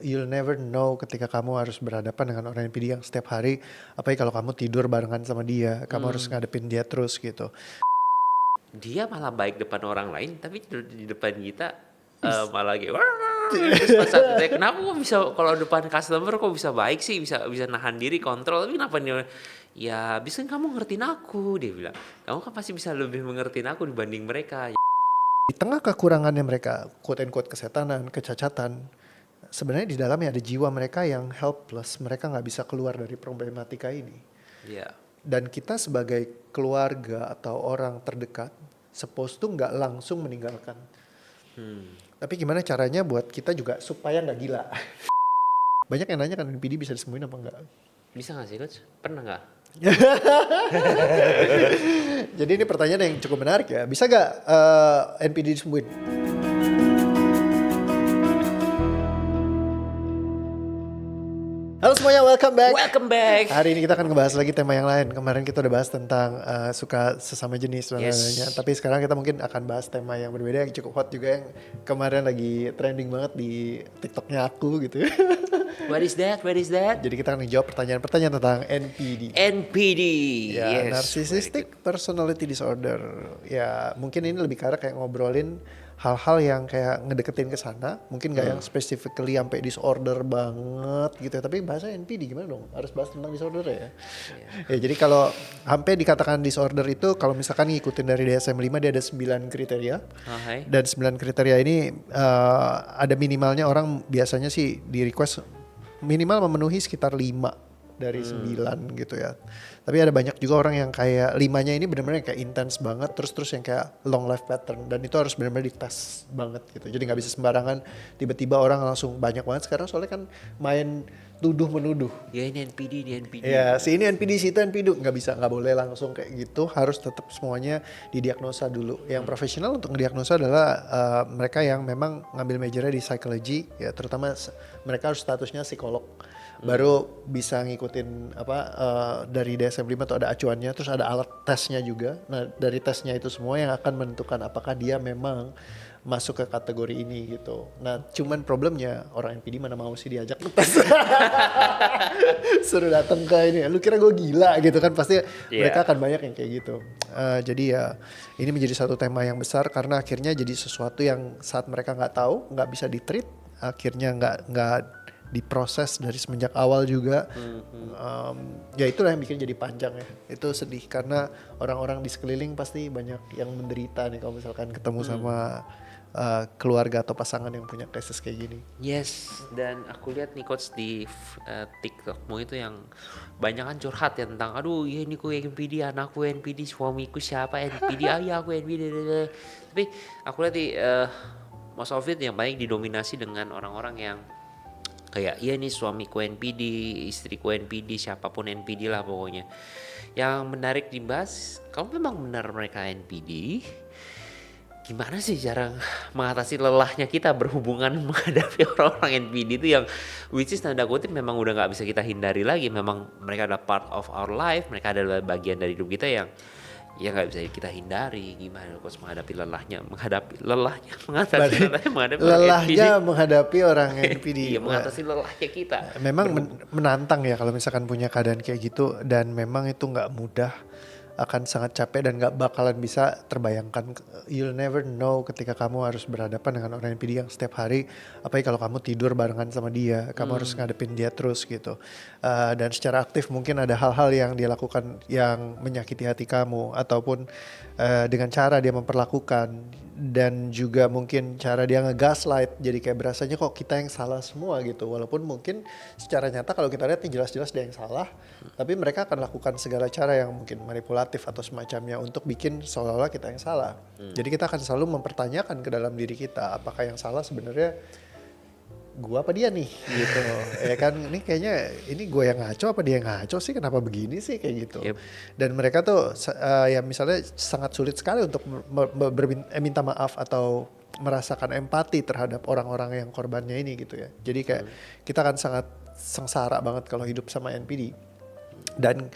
You'll never know ketika kamu harus berhadapan dengan orang NPD yang setiap hari, apalagi kalau kamu tidur barengan sama dia, kamu harus ngadepin dia terus gitu. Dia malah baik depan orang lain, tapi di depan kita malah kayak terus pas saat ditanya, kenapa kok bisa kalau depan customer kok bisa baik sih, bisa bisa nahan diri, kontrol, tapi kenapa dia, ya bisa kamu ngertiin aku, dia bilang, kamu kan pasti bisa lebih mengertiin aku dibanding mereka. Di tengah kekurangannya mereka, quote and quote kesetanan, kecacatan, sebenarnya di dalamnya ada jiwa mereka yang helpless, mereka nggak bisa keluar dari problematika ini. Iya. Dan kita sebagai keluarga atau orang terdekat, supposed to nggak langsung meninggalkan. Tapi gimana caranya buat kita juga supaya nggak gila. Banyak yang nanya kan NPD bisa disembuhin apa enggak. Bisa gak sih coach? Pernah gak? Jadi ini pertanyaan yang cukup menarik ya. Bisa nggak NPD disembuhin? Halo semuanya, welcome back. Welcome back. Hari ini kita akan ngebahas lagi tema yang lain. Kemarin kita udah bahas tentang suka sesama jenis dan lain-lainnya. Tapi sekarang kita mungkin akan bahas tema yang berbeda yang cukup hot juga, yang kemarin lagi trending banget di TikToknya aku gitu. What is that? What is that? Jadi kita akan menjawab pertanyaan-pertanyaan tentang NPD. NPD. Ya, Yes. Narcissistic Personality Disorder. Ya, mungkin ini lebih ke arah kayak ngobrolin hal-hal yang kayak ngedeketin ke sana. Mungkin gak yang specifically sampai disorder banget gitu ya. Tapi bahasa NPD gimana dong? Harus bahas tentang disorder ya. Ya, jadi kalau sampai dikatakan disorder itu, kalau misalkan ngikutin dari DSM-5 dia ada 9 kriteria. Hai. Dan 9 kriteria ini ada minimalnya, orang biasanya sih di request minimal memenuhi sekitar 5 dari 9 gitu ya. Tapi ada banyak juga orang yang kayak 5-nya ini benar-benar kayak intens banget, terus yang kayak long life pattern, dan itu harus benar-benar dites banget gitu. Jadi nggak bisa sembarangan tiba-tiba orang langsung banyak banget sekarang, soalnya kan main tuduh menuduh. Ya ini NPD, ini NPD. Ya, si ini NPD, si itu NPD, nggak boleh langsung kayak gitu, harus tetap semuanya didiagnosa dulu. Yang profesional untuk mendiagnosa adalah mereka yang memang ngambil majornya di psychology, ya terutama mereka harus statusnya psikolog, baru bisa ngikutin dari DSM-5 tuh ada acuannya, terus ada alat tesnya juga. Nah dari tesnya itu semua yang akan menentukan apakah dia memang masuk ke kategori ini gitu. Nah cuman problemnya orang NPD mana mau sih diajak tes. Suruh datang ke ini, lu kira gue gila gitu kan, pasti mereka akan banyak yang kayak gitu. Jadi ya ini menjadi satu tema yang besar karena akhirnya jadi sesuatu yang saat mereka nggak tahu, nggak bisa ditreat, akhirnya nggak diproses dari semenjak awal juga. Ya itulah yang bikin jadi panjang ya. Itu sedih karena orang-orang di sekeliling pasti banyak yang menderita nih kalau misalkan ketemu sama keluarga atau pasangan yang punya kasus kayak gini. Yes, dan aku lihat nih coach di TikTokmu itu yang banyak kan curhat ya tentang, aduh ya ini ku NPD, anakku NPD, suamiku siapa NPD, ayah aku NPD. Tapi aku lihat di most of it yang banyak didominasi dengan orang-orang yang kayak, iya nih suamiku NPD, istriku NPD, siapapun NPD lah pokoknya. Yang menarik dibahas, kalau memang benar mereka NPD, gimana sih cara mengatasi lelahnya kita berhubungan menghadapi orang-orang NPD itu yang which is tanda kutip memang udah nggak bisa kita hindari lagi, memang mereka adalah part of our life, mereka adalah bagian dari hidup kita yang ya nggak bisa kita hindari. Gimana coach menghadapi lelahnya menghadapi Lelahnya menghadapi orang NPD. iya, mengatasi lelahnya kita. Memang menantang ya kalau misalkan punya keadaan kayak gitu, dan memang itu nggak mudah, akan sangat capek dan gak bakalan bisa terbayangkan. You'll never know ketika kamu harus berhadapan dengan orang NPD yang setiap hari, apalagi kalau kamu tidur barengan sama dia, kamu harus ngadepin dia terus gitu. Dan secara aktif mungkin ada hal-hal yang dia lakukan yang menyakiti hati kamu, ataupun dengan cara dia memperlakukan, dan juga mungkin cara dia nge-gaslight, jadi kayak berasanya kok kita yang salah semua gitu. Walaupun mungkin secara nyata kalau kita lihat nih jelas-jelas dia yang salah, tapi mereka akan lakukan segala cara yang mungkin manipulatif atau semacamnya untuk bikin seolah-olah kita yang salah. Jadi kita akan selalu mempertanyakan ke dalam diri kita, apakah yang salah sebenarnya gua apa dia nih gitu. Ya kan, ini kayaknya ini gua yang ngaco apa dia yang ngaco sih, kenapa begini sih kayak gitu. Yep. Dan mereka tuh ya misalnya sangat sulit sekali untuk minta maaf atau merasakan empati terhadap orang-orang yang korbannya ini gitu ya. Jadi kayak kita akan sangat sengsara banget kalau hidup sama NPD. Dan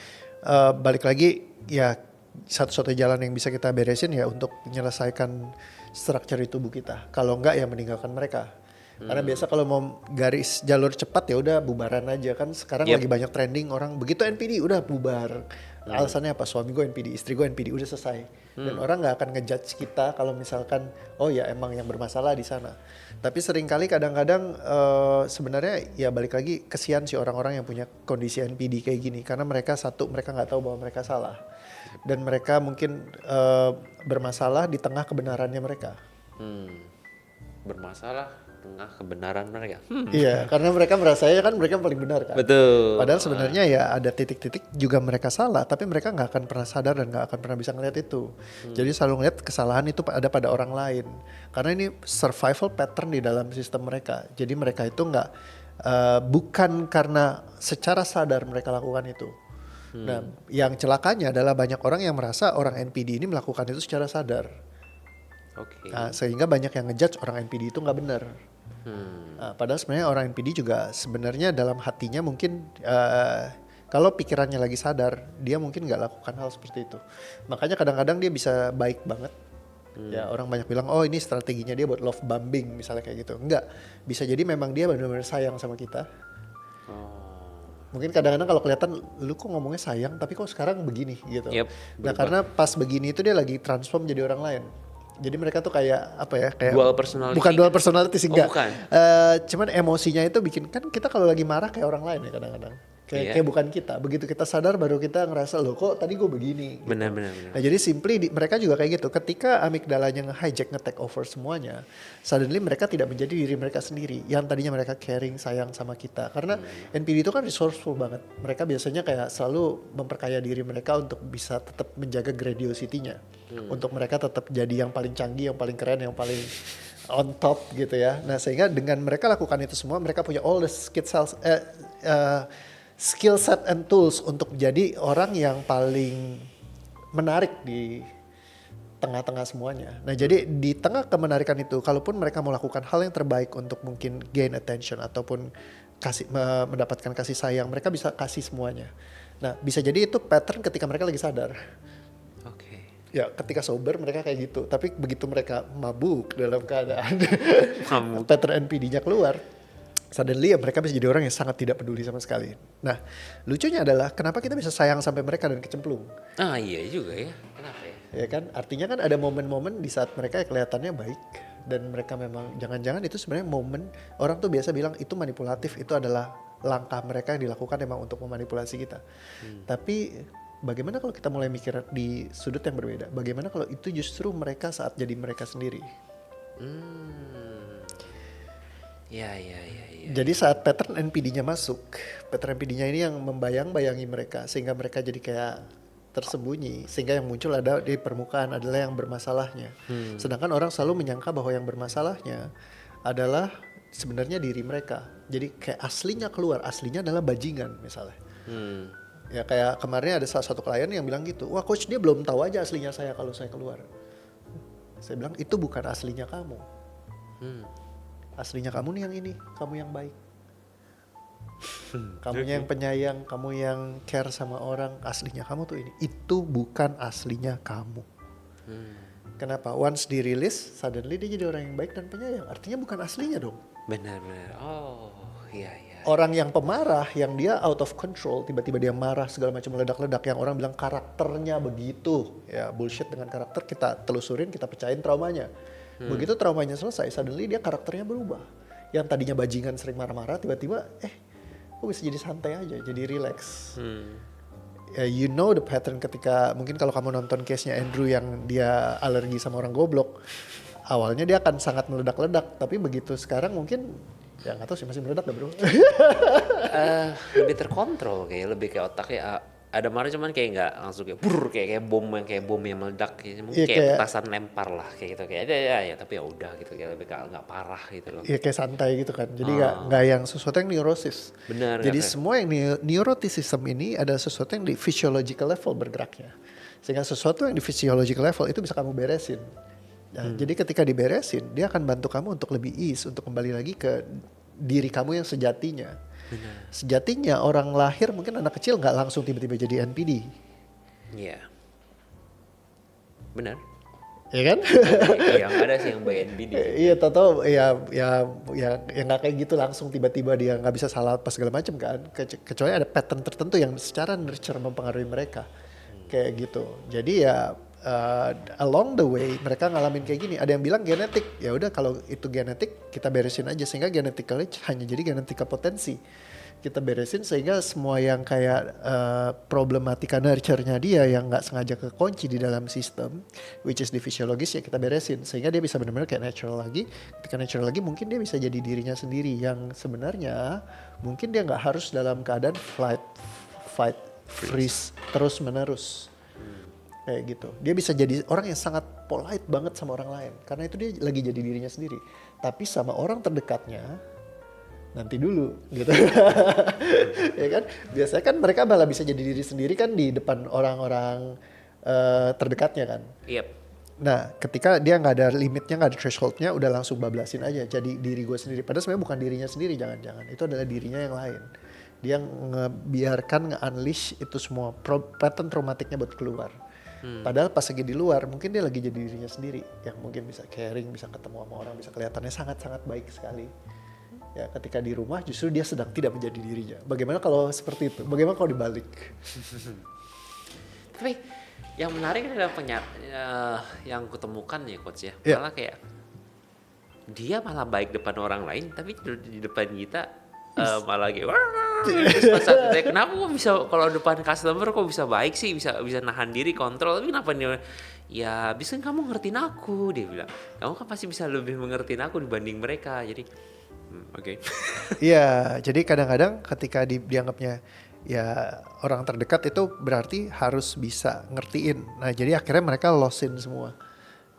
balik lagi ya, satu-satunya jalan yang bisa kita beresin ya untuk menyelesaikan struktur tubuh kita. Kalau enggak ya meninggalkan mereka. Karena biasa kalau mau garis jalur cepat ya udah bubaran aja kan. Sekarang Yep. lagi banyak trending orang begitu NPD udah bubar. Alasannya apa? Suami gue NPD, istri gue NPD, udah selesai. Dan orang nggak akan ngejudge kita kalau misalkan oh ya emang yang bermasalah di sana. Tapi seringkali kadang-kadang sebenarnya ya balik lagi kesian sih orang-orang yang punya kondisi NPD kayak gini karena mereka mereka nggak tahu bahwa mereka salah dan mereka mungkin bermasalah di tengah kebenarannya mereka. Bermasalah tengah kebenaran mereka. Iya, karena mereka merasa ya kan mereka paling benar kan. Betul. Padahal sebenarnya ya ada titik-titik juga mereka salah, tapi mereka nggak akan pernah sadar dan nggak akan pernah bisa ngeliat itu. Jadi selalu ngeliat kesalahan itu ada pada orang lain. Karena ini survival pattern di dalam sistem mereka. Jadi mereka itu nggak bukan karena secara sadar mereka lakukan itu. Nah, yang celakanya adalah banyak orang yang merasa orang NPD ini melakukan itu secara sadar. Oke. Nah, sehingga banyak yang ngejudge orang NPD itu nggak benar. Nah, padahal sebenarnya orang NPD juga sebenarnya dalam hatinya mungkin kalau pikirannya lagi sadar, dia mungkin nggak lakukan hal seperti itu. Makanya kadang-kadang dia bisa baik banget. Ya orang banyak bilang, oh ini strateginya dia buat love bombing misalnya kayak gitu. Enggak, bisa jadi memang dia benar-benar sayang sama kita. Mungkin kadang-kadang kalau kelihatan lu kok ngomongnya sayang tapi kok sekarang begini gitu. Yep, Nah karena pas begini itu dia lagi transform jadi orang lain. Jadi mereka tuh kayak apa ya? Kayak Dual personality. bukan dual personality sih, enggak. bukan. Cuman emosinya itu bikin kan kita kalau lagi marah kayak orang lain ya kadang-kadang. Iya. Kayak bukan kita. Begitu kita sadar baru kita ngerasa loh kok tadi gue begini. Benar. Nah jadi simply mereka juga kayak gitu. Ketika amigdalanya nge-hijack, nge-take over semuanya, suddenly mereka tidak menjadi diri mereka sendiri. Yang tadinya mereka caring, sayang sama kita. Karena NPD itu kan resourceful banget. Mereka biasanya kayak selalu memperkaya diri mereka untuk bisa tetap menjaga grandiosity-nya. Untuk mereka tetap jadi yang paling canggih, yang paling keren, yang paling on top gitu ya. Nah sehingga dengan mereka lakukan itu semua, mereka punya all the skill set and tools untuk jadi orang yang paling menarik di tengah-tengah semuanya. Nah jadi di tengah kemenarikan itu, kalaupun mereka mau lakukan hal yang terbaik untuk mungkin gain attention ataupun mendapatkan kasih sayang, mereka bisa kasih semuanya. Nah bisa jadi itu pattern ketika mereka lagi sadar. Oke. Ya ketika sober mereka kayak gitu, tapi begitu mereka mabuk dalam keadaan Mabuk. pattern NPD-nya keluar, suddenly ya mereka bisa jadi orang yang sangat tidak peduli sama sekali. Nah lucunya adalah kenapa kita bisa sayang sampai mereka dan kecemplung. Ah iya juga ya. Kenapa ya? Ya kan artinya kan ada momen-momen di saat mereka kelihatannya baik dan mereka memang jangan-jangan itu sebenarnya momen orang tuh biasa bilang itu manipulatif, itu adalah langkah mereka yang dilakukan memang untuk memanipulasi kita. Tapi bagaimana kalau kita mulai mikir di sudut yang berbeda? Bagaimana kalau itu justru mereka saat jadi mereka sendiri? Ya. Jadi saat pattern NPD-nya masuk, pattern NPD-nya ini yang membayang-bayangi mereka sehingga mereka jadi kayak tersembunyi, sehingga yang muncul ada di permukaan adalah yang bermasalahnya. Sedangkan orang selalu menyangka bahwa yang bermasalahnya adalah sebenarnya diri mereka. Jadi kayak aslinya keluar, aslinya adalah bajingan misalnya. Ya kayak kemarin ada salah satu klien yang bilang gitu, wah coach dia belum tahu aja aslinya saya kalau saya keluar. Saya bilang itu bukan aslinya kamu. Aslinya kamu nih yang ini, kamu yang baik. Kamunya yang penyayang, kamu yang care sama orang, aslinya kamu tuh ini. Itu bukan aslinya kamu. Kenapa? Once dirilis, suddenly dia jadi orang yang baik dan penyayang. Artinya bukan aslinya dong. Benar. Oh iya. Orang yang pemarah, yang dia out of control, tiba-tiba dia marah segala macam meledak-ledak, yang orang bilang karakternya begitu. Ya bullshit dengan karakter, kita telusurin, kita pecahin traumanya. Begitu traumanya selesai, suddenly dia karakternya berubah. Yang tadinya bajingan sering marah-marah, tiba-tiba kok bisa jadi santai aja, jadi relax. You know the pattern ketika, mungkin kalau kamu nonton case-nya Andrew yang dia alergi sama orang goblok, awalnya dia akan sangat meledak-ledak, tapi begitu sekarang mungkin, ya gak tahu sih masih meledak gak bro? Lebih terkontrol lebih kayak otaknya ada marah cuman kayak nggak langsung kayak bom yang meledak gitu. Mungkin Iya, kayak kayak- petasan lempar lah kayak gitu kayak ya tapi ya udah gitu kayak lebih nggak parah gitu loh. Ya kayak santai gitu kan, jadi nggak yang sesuatu yang neurosis. Benar, Jadi nggak kayak- semua yang neuroticism ini ada sesuatu yang di physiological level bergeraknya. Sehingga sesuatu yang di physiological level itu bisa kamu beresin. Nah, jadi ketika diberesin, dia akan bantu kamu untuk lebih ease, untuk kembali lagi ke diri kamu yang sejatinya. Sejatinya orang lahir mungkin anak kecil nggak langsung tiba-tiba jadi NPD. Iya. Benar. ya kan? Yang ada sih yang by NPD sih. Iya, tahu ya nggak kayak gitu langsung tiba-tiba dia nggak bisa salah pas segala macam kan. Kecuali ada pattern tertentu yang secara nurture mempengaruhi mereka kayak gitu. Jadi ya along the way mereka ngalamin kayak gini. Ada yang bilang genetik, ya udah kalau itu genetik kita beresin aja sehingga genetically hanya jadi genetika potensi. Kita beresin sehingga semua yang kayak problematika nurture-nya dia yang nggak sengaja kekunci di dalam sistem, which is di fisiologis, ya kita beresin sehingga dia bisa benar-benar kayak natural lagi. Ketika natural lagi mungkin dia bisa jadi dirinya sendiri yang sebenarnya mungkin dia nggak harus dalam keadaan fight, freeze terus menerus kayak gitu. Dia bisa jadi orang yang sangat polite banget sama orang lain karena itu dia lagi jadi dirinya sendiri. Tapi sama orang terdekatnya nanti dulu gitu. Ya kan biasanya kan mereka malah bisa jadi diri sendiri kan di depan orang-orang terdekatnya kan. Yep. Nah ketika dia nggak ada limitnya, nggak ada thresholdnya, udah langsung bablasin aja jadi diri gue sendiri, padahal sebenarnya bukan dirinya sendiri, jangan-jangan itu adalah dirinya yang lain. Dia ngebiarkan nge-unleash itu semua pattern traumatiknya buat keluar. Padahal pas lagi di luar mungkin dia lagi jadi dirinya sendiri yang mungkin bisa caring, bisa ketemu sama orang, bisa kelihatannya sangat-sangat baik sekali. Ya ketika di rumah justru dia sedang tidak menjadi dirinya. Bagaimana kalau seperti itu? Bagaimana kalau dibalik? Tapi yang menarik adalah yang kutemukan ya coach ya. Yeah. Malah kayak dia malah baik depan orang lain, tapi di depan kita malah kayak terus pas saat ditanya, kenapa kok bisa kalau depan customer kok bisa baik sih, bisa nahan diri, kontrol, tapi kenapa dia ya bisa kamu ngertiin aku, dia bilang kamu kan pasti bisa lebih mengertiin aku dibanding mereka, jadi oke. Iya, jadi kadang-kadang ketika dianggapnya ya orang terdekat itu berarti harus bisa ngertiin. Nah jadi akhirnya mereka losin semua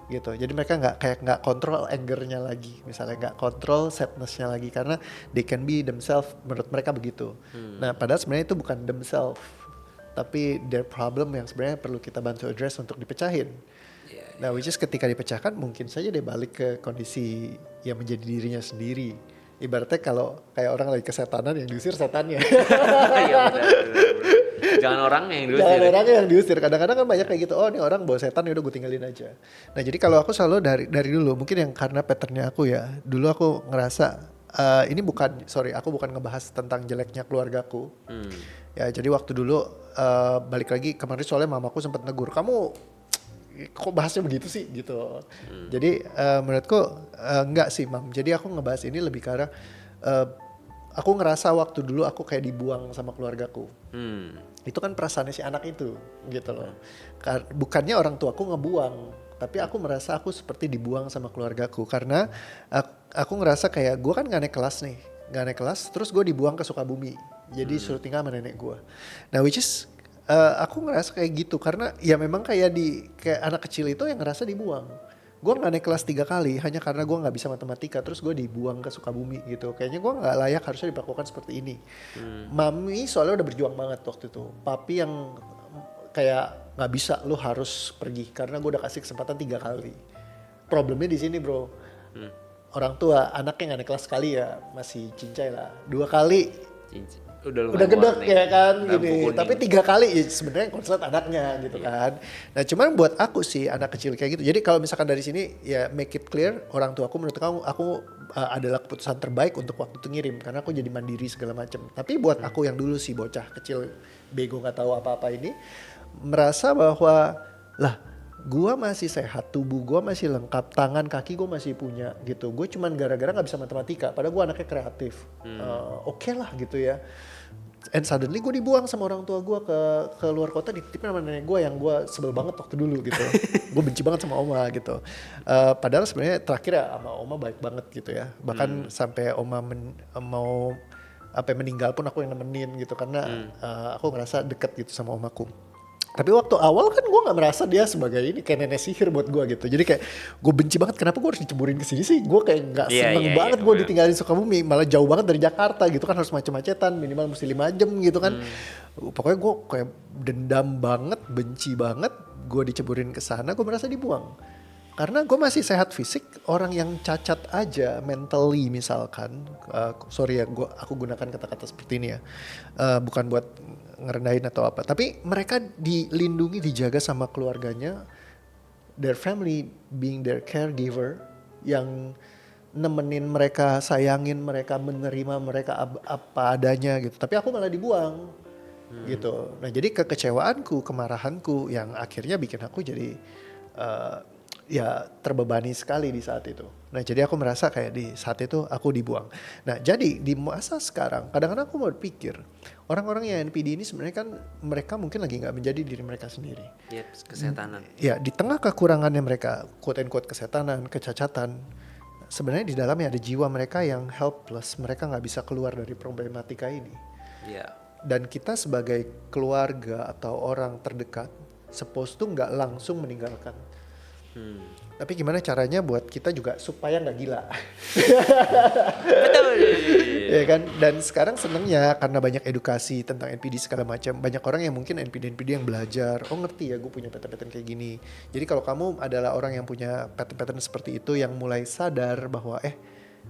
gitu. Jadi mereka nggak kontrol angernya lagi, misalnya nggak kontrol sadnessnya lagi karena they can be themselves, menurut mereka begitu. Nah padahal sebenarnya itu bukan themselves, tapi their problem yang sebenarnya perlu kita bantu address untuk dipecahin. Nah which is ketika dipecahkan mungkin saja dia balik ke kondisi yang menjadi dirinya sendiri. Ibaratnya kalau kayak orang lagi kesetanan yang diusir setannya. Iya, benar. Jangan orang yang diusir. Jangan orangnya yang diusir. Kadang-kadang kan banyak kayak gitu. Oh ini orang bawa setan, yaudah gue tinggalin aja. Nah jadi kalau aku selalu dari dulu, mungkin yang karena patternnya aku ya, dulu aku ngerasa ini aku bukan ngebahas tentang jeleknya keluargaku. Ya jadi waktu dulu balik lagi kemarin soalnya mamaku sempat negur, kamu kok bahasnya begitu sih gitu. Jadi menurutku enggak sih mam. Jadi aku ngebahas ini lebih ke arah aku ngerasa waktu dulu aku kayak dibuang sama keluargaku. Itu kan perasaannya si anak itu gitu loh. Bukannya orang tuaku ngebuang, tapi aku merasa aku seperti dibuang sama keluargaku karena aku ngerasa kayak gue kan gak naik kelas terus gue dibuang ke Sukabumi. Jadi suruh tinggal sama nenek gue. Nah which is aku ngerasa kayak gitu karena ya memang kayak anak kecil itu yang ngerasa dibuang. Gue gak naik kelas 3 kali hanya karena gue gak bisa matematika, terus gue dibuang ke Sukabumi gitu. Kayaknya gue gak layak harusnya diperlakukan seperti ini. Mami soalnya udah berjuang banget waktu itu. Papi yang kayak gak bisa, lu harus pergi karena gue udah kasih kesempatan 3 kali. Problemnya di sini bro. Orang tua anaknya gak naik kelas sekali ya masih cincai lah. 2 kali udah gedek ya kan gini, tapi 3 kali ya sebenarnya konslet anaknya gitu kan. Nah cuman buat aku sih anak kecil kayak gitu, jadi kalau misalkan dari sini ya make it clear, orang tua aku menurut aku adalah keputusan terbaik untuk waktu itu ngirim karena aku jadi mandiri segala macam. Tapi buat aku yang dulu sih bocah kecil bego nggak tahu apa-apa ini merasa bahwa lah gue masih sehat, tubuh gue masih lengkap, tangan kaki gue masih punya gitu. Gue cuman gara-gara gak bisa matematika, padahal gue anaknya kreatif. Oke lah gitu ya. And suddenly gue dibuang sama orang tua gue ke luar kota, dititipin sama nenek gue yang gue sebel banget waktu dulu gitu. Gue benci banget sama oma gitu. Padahal sebenarnya terakhir ya sama oma baik banget gitu ya. Bahkan sampai oma mau meninggal pun aku yang nemenin gitu karena aku ngerasa deket gitu sama omaku. Tapi waktu awal kan gue gak merasa dia sebagai ini kayak nenek sihir buat gue gitu. Jadi kayak gue benci banget kenapa gue harus diceburin ke sini sih. Gue kayak gak seneng banget gue ditinggalin Sukabumi. Malah jauh banget dari Jakarta gitu kan, harus macet-macetan minimal mesti 5 jam gitu kan. Pokoknya gue kayak dendam banget, benci banget. Gue diceburin ke sana, gue merasa dibuang. Karena gue masih sehat fisik, orang yang cacat aja mentally misalkan, sorry ya aku gunakan kata-kata seperti ini ya, bukan buat ngerendahin atau apa, tapi mereka dilindungi, dijaga sama keluarganya their family being their caregiver yang nemenin mereka, sayangin mereka, menerima mereka apa adanya gitu. Tapi aku malah dibuang gitu. Nah jadi kekecewaanku, kemarahanku yang akhirnya bikin aku jadi eh, ya terbebani sekali di saat itu. Nah jadi aku merasa kayak di saat itu aku dibuang. Nah jadi di masa sekarang kadang-kadang aku mau berpikir orang-orang yang NPD ini sebenarnya kan mereka mungkin lagi nggak menjadi diri mereka sendiri. Yep, kesehatanan. Ya di tengah kekurangannya mereka, quote and quote kesetanan, kecacatan, sebenarnya di dalamnya ada jiwa mereka yang helpless, mereka nggak bisa keluar dari problematika ini. Ya. Dan kita sebagai keluarga atau orang terdekat, supposed to nggak langsung meninggalkan. Tapi gimana caranya buat kita juga supaya nggak gila. Betul. Ya kan, dan sekarang senengnya karena banyak edukasi tentang NPD segala macam, banyak orang yang mungkin NPD yang belajar, oh ngerti ya gue punya pattern-pattern kayak gini. Jadi kalau kamu adalah orang yang punya pattern-pattern seperti itu, yang mulai sadar bahwa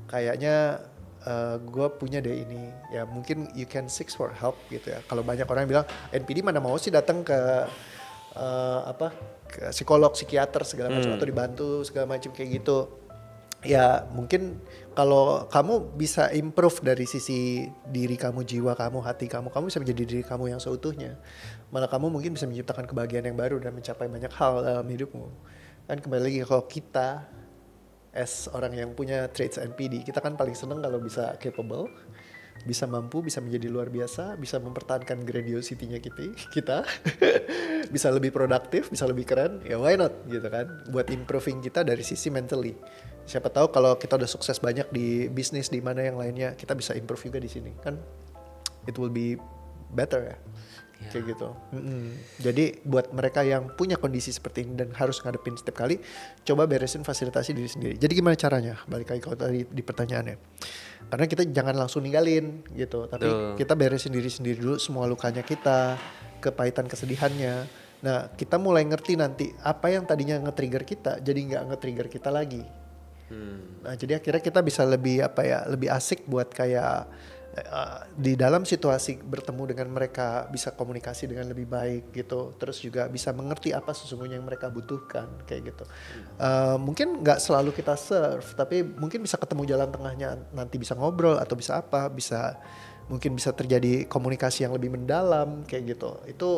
kayaknya gue punya deh ini, ya mungkin you can seek for help gitu ya. Kalau banyak orang yang bilang NPD mana mau sih datang ke ke psikolog, psikiater segala macam atau dibantu segala macam kayak gitu. Ya mungkin kalau kamu bisa improve dari sisi diri kamu, jiwa kamu, hati kamu, kamu bisa menjadi diri kamu yang seutuhnya. Malah kamu mungkin bisa menciptakan kebahagiaan yang baru dan mencapai banyak hal dalam hidupmu. Kan kembali lagi kalau kita as orang yang punya traits NPD, kita kan paling seneng kalau bisa capable, bisa mampu, bisa menjadi luar biasa, bisa mempertahankan grandiosity-nya kita bisa lebih produktif, bisa lebih keren, ya why not gitu kan, buat improving kita dari sisi mentally. Siapa tahu kalau kita udah sukses banyak di bisnis di mana yang lainnya, kita bisa improve juga di sini kan, it will be better ya. Kayak gitu. Jadi buat mereka yang punya kondisi seperti ini dan harus ngadepin setiap kali, coba beresin fasilitasi diri sendiri. Jadi gimana caranya? Balik lagi kalau tadi di pertanyaannya. Karena kita jangan langsung ninggalin gitu, tapi kita beresin diri sendiri dulu semua lukanya kita, kepahitan kesedihannya. Nah kita mulai ngerti nanti apa yang tadinya nge-trigger kita jadi nggak nge-trigger kita lagi. Nah jadi akhirnya kita bisa lebih lebih asik buat kayak di dalam situasi bertemu dengan mereka, bisa komunikasi dengan lebih baik gitu, terus juga bisa mengerti apa sesungguhnya yang mereka butuhkan kayak gitu. Mungkin nggak selalu kita serve, tapi mungkin bisa ketemu jalan tengahnya, nanti bisa ngobrol atau bisa mungkin bisa terjadi komunikasi yang lebih mendalam kayak gitu. Itu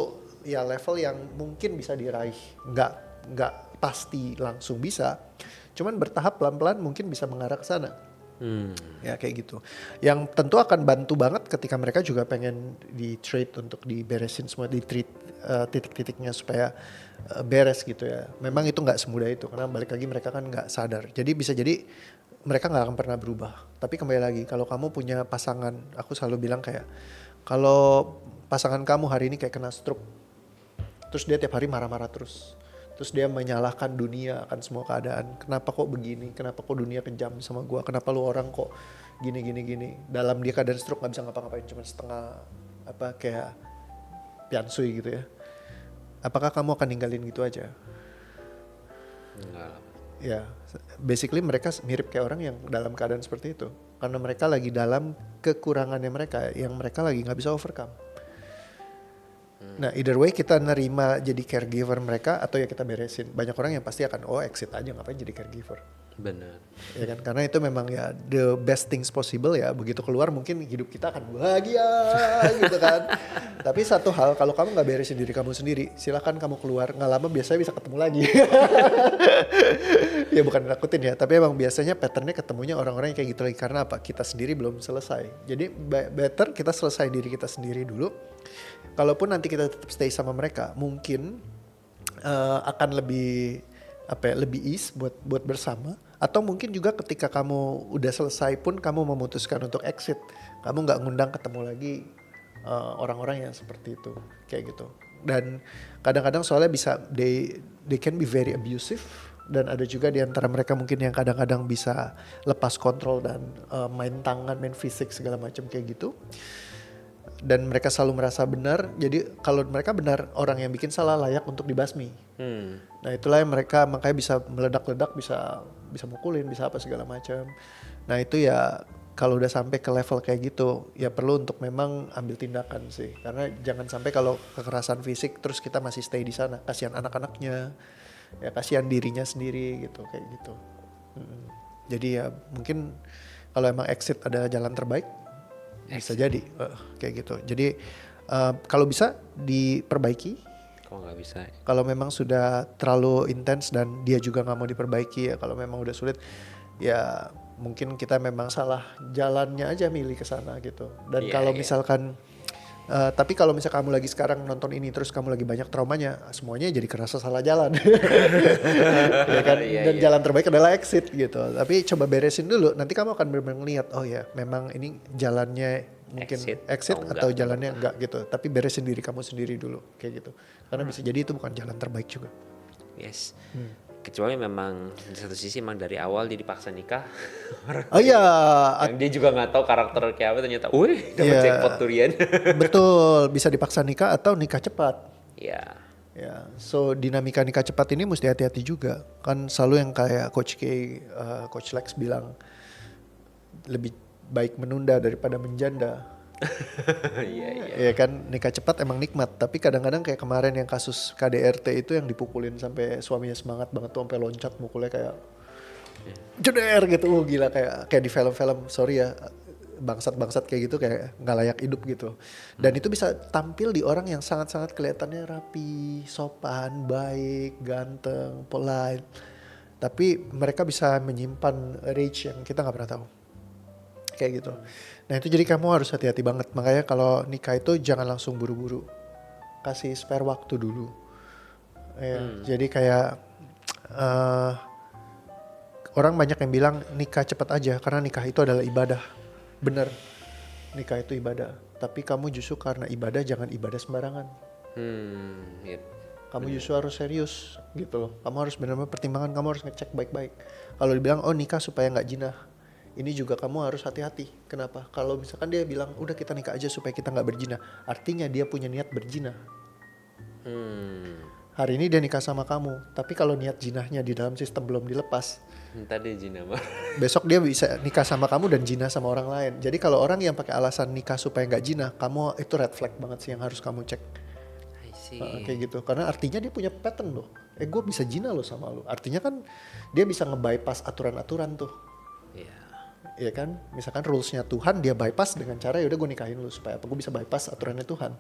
ya level yang mungkin bisa diraih, nggak pasti langsung bisa, cuman bertahap pelan-pelan mungkin bisa mengarah ke sana. Ya kayak gitu. Yang tentu akan bantu banget ketika mereka juga pengen di treat untuk diberesin semua, di treat titik-titiknya supaya beres gitu ya. Memang itu nggak semudah itu karena balik lagi mereka kan nggak sadar. Jadi bisa jadi mereka nggak akan pernah berubah. Tapi kembali lagi kalau kamu punya pasangan, aku selalu bilang kayak kalau pasangan kamu hari ini kayak kena stroke, terus dia tiap hari marah-marah terus dia menyalahkan dunia akan semua keadaan. Kenapa kok begini? Kenapa kok dunia kejam sama gua? Kenapa lu orang kok gini? Dalam dia keadaan stroke nggak bisa ngapa-ngapain, cuma setengah kayak piansui gitu ya. Apakah kamu akan ninggalin gitu aja? Enggak lah. Ya, basically mereka mirip kayak orang yang dalam keadaan seperti itu. Karena mereka lagi dalam kekurangannya mereka yang mereka lagi nggak bisa overcome. Nah either way kita nerima jadi caregiver mereka atau ya kita beresin. Banyak orang yang pasti akan exit aja, ngapain jadi caregiver. Benar. Ya kan, karena itu memang ya the best things possible ya. Begitu keluar mungkin hidup kita akan bahagia gitu kan. Tapi satu hal, kalau kamu gak beresin diri kamu sendiri, silakan kamu keluar, gak lama biasanya bisa ketemu lagi. Ya bukan nakutin ya, tapi emang biasanya patternnya ketemunya orang-orang yang kayak gitu lagi. Karena apa? Kita sendiri belum selesai. Jadi better kita selesai diri kita sendiri dulu. Kalaupun nanti kita tetap stay sama mereka, mungkin akan lebih lebih ease buat bersama. Atau mungkin juga ketika kamu udah selesai pun kamu memutuskan untuk exit, kamu nggak ngundang ketemu lagi orang-orang yang seperti itu kayak gitu. Dan kadang-kadang soalnya bisa they can be very abusive, dan ada juga di antara mereka mungkin yang kadang-kadang bisa lepas kontrol dan main tangan, main fisik segala macam kayak gitu. Dan mereka selalu merasa benar, jadi kalau mereka benar, orang yang bikin salah layak untuk dibasmi. Nah itulah yang mereka makanya bisa meledak-ledak, bisa mukulin, bisa apa segala macam. Nah itu ya kalau udah sampai ke level kayak gitu ya perlu untuk memang ambil tindakan sih, karena jangan sampai kalau kekerasan fisik terus kita masih stay di sana, kasihan anak-anaknya, ya kasihan dirinya sendiri gitu kayak gitu. Jadi ya mungkin kalau emang exit ada jalan terbaik bisa jadi kayak gitu. Jadi kalau bisa diperbaiki. Kok nggak bisa? Kalau memang sudah terlalu intens dan dia juga nggak mau diperbaiki ya, kalau memang udah sulit ya mungkin kita memang salah jalannya aja milih ke sana gitu. Dan Iya, kalau iya. misalkan tapi kalau misalkan kamu lagi sekarang nonton ini terus kamu lagi banyak traumanya, semuanya jadi kerasa salah jalan. Ya kan? Iya, Dan iya. jalan terbaik adalah exit gitu. Tapi coba beresin dulu, nanti kamu akan benar-benar ngeliat, oh ya memang ini jalannya mungkin exit atau jalannya enggak gitu. Tapi beresin diri kamu sendiri dulu kayak gitu. Karena bisa jadi itu bukan jalan terbaik juga. Yes. Kecuali memang di satu sisi emang dari awal dia dipaksa nikah. Oh iya, Yang dia juga nggak tahu karakter kayak apa, ternyata wih dapat Iya. jackpot durian. betul, bisa dipaksa nikah atau nikah cepat. Ya. Ya, so dinamika nikah cepat ini mesti hati-hati juga. Kan selalu yang kayak Coach K, Coach Lex bilang lebih baik menunda daripada menjanda. Iya, iya. Ya kan nikah cepat emang nikmat, tapi kadang-kadang kayak kemarin yang kasus KDRT itu yang dipukulin sampai suaminya semangat banget tuh sampai loncat mukulnya kayak jeder gitu, gila kayak di film-film, sorry ya bangsat-bangsat kayak gitu kayak nggak layak hidup gitu. Dan itu bisa tampil di orang yang sangat-sangat kelihatannya rapi, sopan, baik, ganteng, polite. Tapi mereka bisa menyimpan rage yang kita nggak pernah tahu. Kayak gitu. Nah itu jadi kamu harus hati-hati banget. Makanya kalau nikah itu jangan langsung buru-buru. Kasih spare waktu dulu. Ya, jadi kayak orang banyak yang bilang nikah cepat aja karena nikah itu adalah ibadah. Bener, nikah itu ibadah. Tapi kamu justru karena ibadah jangan ibadah sembarangan. Iya. Kamu justru harus serius gitu loh. Kamu harus benar-benar pertimbangan, kamu harus ngecek baik-baik. Kalau dibilang oh nikah supaya nggak jinah, ini juga kamu harus hati-hati. Kenapa? Kalau misalkan dia bilang udah kita nikah aja supaya kita nggak berjinah, artinya dia punya niat berjinah. Hari ini dia nikah sama kamu, tapi kalau niat jinahnya di dalam sistem belum dilepas, Ntar dia jina mah. besok dia bisa nikah sama kamu dan jinah sama orang lain. Jadi kalau orang yang pakai alasan nikah supaya nggak jinah, kamu itu red flag banget sih yang harus kamu cek. I see. Kayak gitu, karena artinya dia punya pattern loh. Gue bisa jinah loh sama lo. Artinya kan dia bisa nge-bypass aturan-aturan tuh. Iya. Iya kan, misalkan rulesnya Tuhan dia bypass dengan cara yaudah gue nikahin lu supaya apa, gue bisa bypass aturannya Tuhan.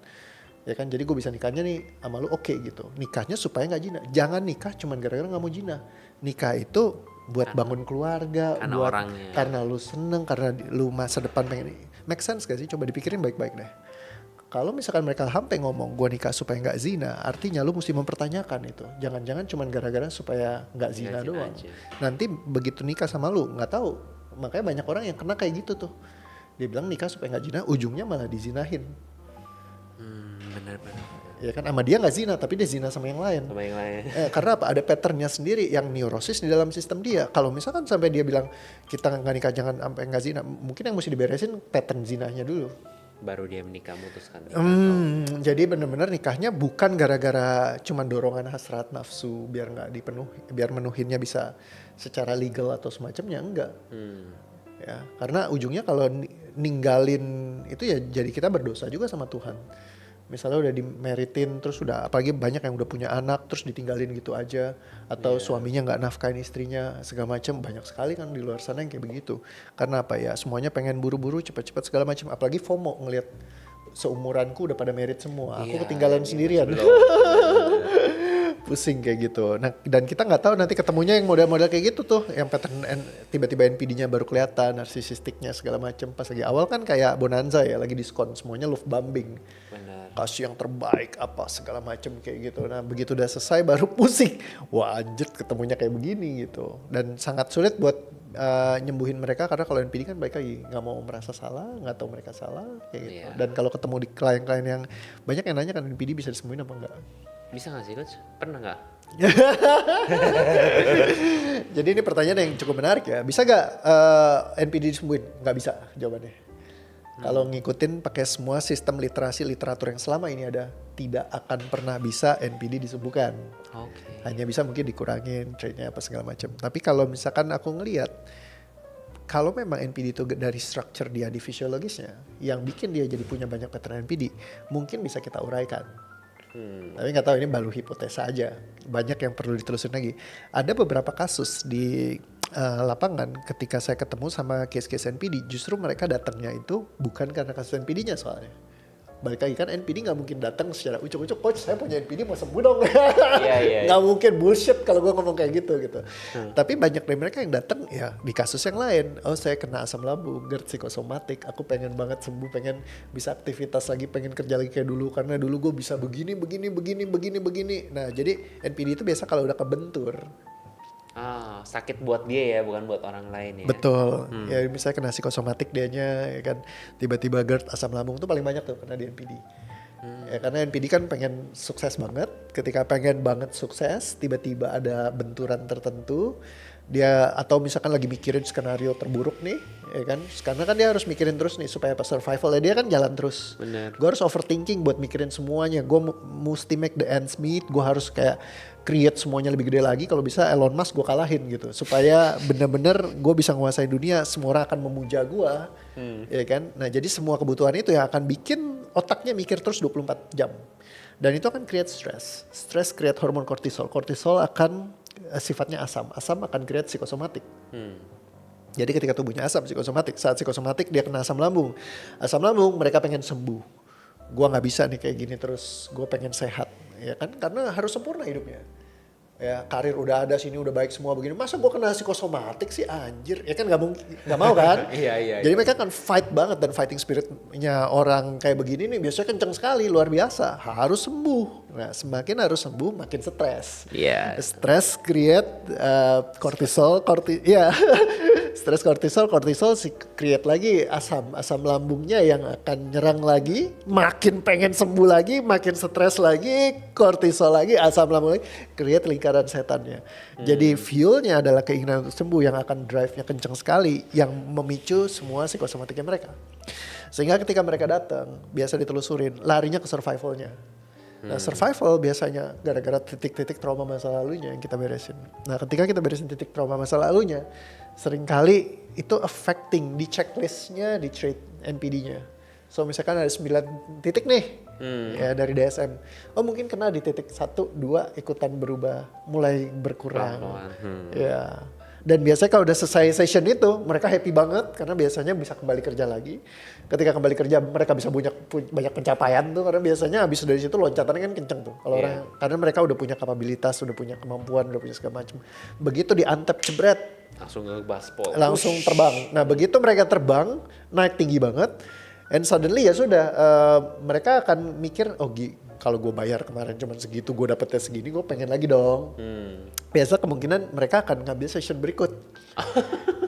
Ya kan, jadi gue bisa nikahnya nih sama lu oke gitu. Nikahnya supaya nggak jinah. Jangan nikah cuman gara-gara nggak mau jinah. Nikah itu buat bangun keluarga, karena buat orangnya. karena lu seneng, karena lu masa depan pengen. Make sense gak sih? Coba dipikirin baik-baik deh. Kalau misalkan mereka sampai ngomong gue nikah supaya nggak zina, artinya lu mesti mempertanyakan itu. Jangan-jangan cuman gara-gara supaya nggak zina zina doang. aja. Nanti begitu nikah sama lu nggak tahu. Makanya banyak orang yang kena kayak gitu tuh. Dia bilang nikah supaya nggak zina, ujungnya malah dizinahin. Benar-benar. Ya kan sama dia nggak zina, tapi dia zina sama yang lain. Sama yang lain. Karena apa? Ada patternnya sendiri yang neurosis di dalam sistem dia. Kalau misalkan sampai dia bilang kita nggak nikah jangan sampai nggak zina, mungkin yang mesti diberesin pattern zinahnya dulu. Baru dia menikah memutuskan. Jadi benar-benar nikahnya bukan gara-gara cuman dorongan hasrat nafsu biar nggak dipenuhi, biar menuhinnya bisa secara legal atau semacamnya, enggak. Ya, karena ujungnya kalau ninggalin itu ya jadi kita berdosa juga sama Tuhan. Misalnya udah dimeritin terus udah, apalagi banyak yang udah punya anak terus ditinggalin gitu aja, atau suaminya nggak nafkahin istrinya segala macam, banyak sekali kan di luar sana yang kayak begitu. Karena apa ya, semuanya pengen buru-buru cepet-cepet segala macam, apalagi FOMO ngelihat seumuranku udah pada merit semua, aku ketinggalan sendirian. Pusing kayak gitu. Nah, dan kita nggak tahu nanti ketemunya yang model-model kayak gitu tuh, yang pattern tiba-tiba NPD-nya baru kelihatan, narsisistiknya segala macam. Pas lagi awal kan kayak bonanza ya, lagi diskon, semuanya love bombing. Benar. Kasih yang terbaik apa segala macam kayak gitu. Nah, begitu udah selesai baru pusing. Wah, anjir ketemunya kayak begini gitu. Dan sangat sulit buat nyembuhin mereka karena kalau NPD kan baik lagi nggak mau merasa salah, nggak tahu mereka salah kayak gitu. Iya. Dan kalau ketemu di klien-klien yang banyak yang nanya kan NPD bisa disembuhin apa enggak? Bisa gak sih coach? Pernah gak? Jadi ini pertanyaan yang cukup menarik ya. Bisa gak NPD disembuhin? Nggak bisa jawabannya. Kalau ngikutin pakai semua sistem literasi literatur yang selama ini ada, tidak akan pernah bisa NPD disembuhkan. Oke. Hanya bisa mungkin dikurangin trade-nya apa segala macam. Tapi kalau misalkan aku ngelihat, kalau memang NPD itu dari structure dia di fisiologisnya, yang bikin dia jadi punya banyak pattern NPD, mungkin bisa kita uraikan. Tapi nggak tahu, ini baru hipotesa aja. Banyak yang perlu ditelusurin lagi. Ada beberapa kasus di lapangan ketika saya ketemu sama case-case NPD, justru mereka datangnya itu bukan karena kasus NPD-nya soalnya. Balik lagi kan, NPD nggak mungkin datang secara ucuk-ucuk, coach saya punya NPD mau sembuh dong. Iya. Nggak mungkin, bullshit kalau gue ngomong kayak gitu. Tapi banyak dari mereka yang datang ya di kasus yang lain. Oh, saya kena asam lambung, GERD psikosomatik, aku pengen banget sembuh, pengen bisa aktivitas lagi, pengen kerja lagi kayak dulu, karena dulu gue bisa begini. Nah, jadi NPD itu biasa kalau udah kebentur. Sakit buat dia ya, bukan buat orang lain ya. Betul. Ya misalnya kena psikosomatik dianya, ya kan, tiba-tiba GERD, asam lambung tuh paling banyak tuh kena di NPD. Ya karena NPD kan pengen sukses banget. Ketika pengen banget sukses, tiba-tiba ada benturan tertentu, dia atau misalkan lagi mikirin skenario terburuk nih, ya kan? Karena kan dia harus mikirin terus nih supaya pas survival dia kan jalan terus. Bener. Gue harus overthinking buat mikirin semuanya. Gue mesti make the ends meet. Gue harus kayak create semuanya lebih gede lagi. Kalau bisa Elon Musk gue kalahin gitu. Supaya bener-bener gue bisa nguasain dunia. Semua orang akan memuja gue. Ya kan? Nah jadi semua kebutuhan itu yang akan bikin otaknya mikir terus 24 jam. Dan itu akan create stress. Stress create hormon kortisol. Kortisol akan sifatnya asam. Asam akan create psikosomatik. Jadi ketika tubuhnya asam, psikosomatik. Saat psikosomatik dia kena asam lambung. Asam lambung mereka pengen sembuh. Gua nggak bisa nih kayak gini terus. Gue pengen sehat, ya kan? Karena harus sempurna hidupnya. Ya karir udah ada, sini udah baik semua begini. Masa gue kena psikosomatik sih anjir? Ya kan nggak mungkin, nggak mau kan? Iya. Jadi mereka akan fight banget, dan fighting spiritnya orang kayak begini nih biasanya kenceng sekali, luar biasa. Harus sembuh. Nah semakin harus sembuh makin stres. Iya. Stres create kortisol, stres kortisol create lagi asam lambungnya yang akan nyerang lagi, makin pengen sembuh lagi, makin stres lagi, kortisol lagi, asam lambung lagi, create lingkaran setannya. Jadi fuelnya adalah keinginan untuk sembuh yang akan drive-nya kenceng sekali, yang memicu semua psikosomatiknya mereka. Sehingga ketika mereka datang, biasa ditelusurin, larinya ke survivalnya. Nah survival biasanya gara-gara titik-titik trauma masa lalunya yang kita beresin. Nah ketika kita beresin titik trauma masa lalunya, seringkali itu affecting di checklistnya, di trait NPD-nya. So misalkan ada 9 titik nih ya dari DSM. Oh mungkin kena di titik 1, 2 ikutan berubah, mulai berkurang. Ya. Dan biasanya kalau udah selesai session itu mereka happy banget karena biasanya bisa kembali kerja lagi. Ketika kembali kerja mereka bisa banyak pencapaian tuh, karena biasanya habis dari situ loncatannya kan kenceng tuh. Kalau orang, karena mereka udah punya kapabilitas, udah punya kemampuan, udah punya segala macam. Begitu diantep jebret Langsung ngebaspol. langsung terbang. Nah begitu mereka terbang naik tinggi banget, and suddenly ya sudah mereka akan mikir, oh kalau gue bayar kemarin cuma segitu, gue dapetnya segini, gue pengen lagi dong. Biasa kemungkinan mereka akan ngambil session berikut.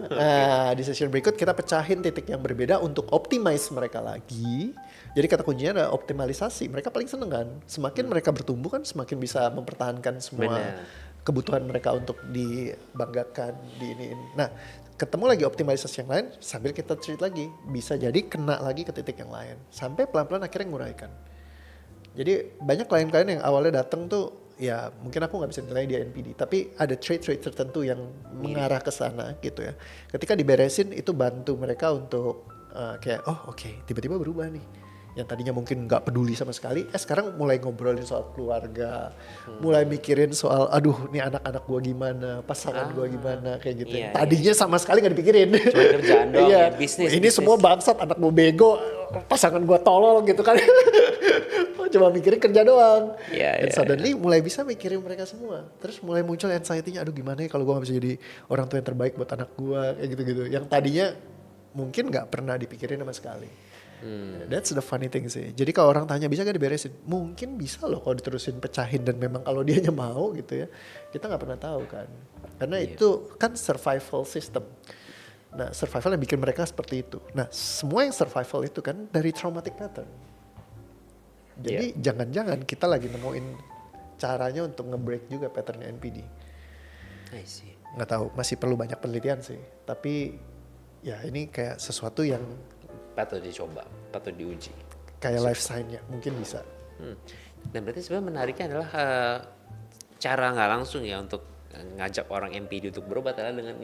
Nah di session berikut kita pecahin titik yang berbeda untuk optimize mereka lagi. Jadi kata kuncinya adalah optimalisasi. Mereka paling seneng kan, semakin mereka bertumbuh kan semakin bisa mempertahankan semua kebutuhan mereka untuk dibanggakan, diiniin. Nah ketemu lagi optimalisasi yang lain sambil kita treat lagi, bisa jadi kena lagi ke titik yang lain sampai pelan-pelan akhirnya nguraikan. Jadi banyak klien-klien yang awalnya datang tuh ya mungkin aku nggak bisa nilai dia NPD, tapi ada trait-trait tertentu yang mengarah ke sana gitu ya. Ketika diberesin itu bantu mereka untuk kayak oke, tiba-tiba berubah nih. Yang tadinya mungkin nggak peduli sama sekali, sekarang mulai ngobrolin soal keluarga, mulai mikirin soal aduh nih anak-anak gua gimana, pasangan gua gimana kayak gitu. Tadinya sama sekali nggak dipikirin. Cuma kerjaan doang ya, bisnis. Ini semua bangsat, anak gua bego, pasangan gua tolol gitu kan. Cuma mikirin kerja doang. Dan suddenly mulai bisa mikirin mereka semua. Terus mulai muncul anxiety-nya, aduh gimana ya kalau gue gak bisa jadi orang tua yang terbaik buat anak gue, kayak gitu-gitu. Yang tadinya mungkin gak pernah dipikirin sama sekali. That's the funny thing sih. Jadi kalau orang tanya bisa gak diberesin? Mungkin bisa loh kalau diterusin pecahin, dan memang kalau dianya mau gitu ya. Kita gak pernah tahu kan. Karena itu kan survival system. Nah survival yang bikin mereka seperti itu. Nah semua yang survival itu kan dari traumatic pattern. Jadi jangan-jangan kita lagi nemuin caranya untuk nge-break juga patternnya NPD. I see. Nggak tahu, masih perlu banyak penelitian sih. Tapi ya ini kayak sesuatu yang patut dicoba, patut diuji. Kayak life sign-nya, mungkin bisa. Dan berarti sebenarnya menariknya adalah cara nggak langsung ya untuk ngajak orang NPD untuk berobat adalah dengan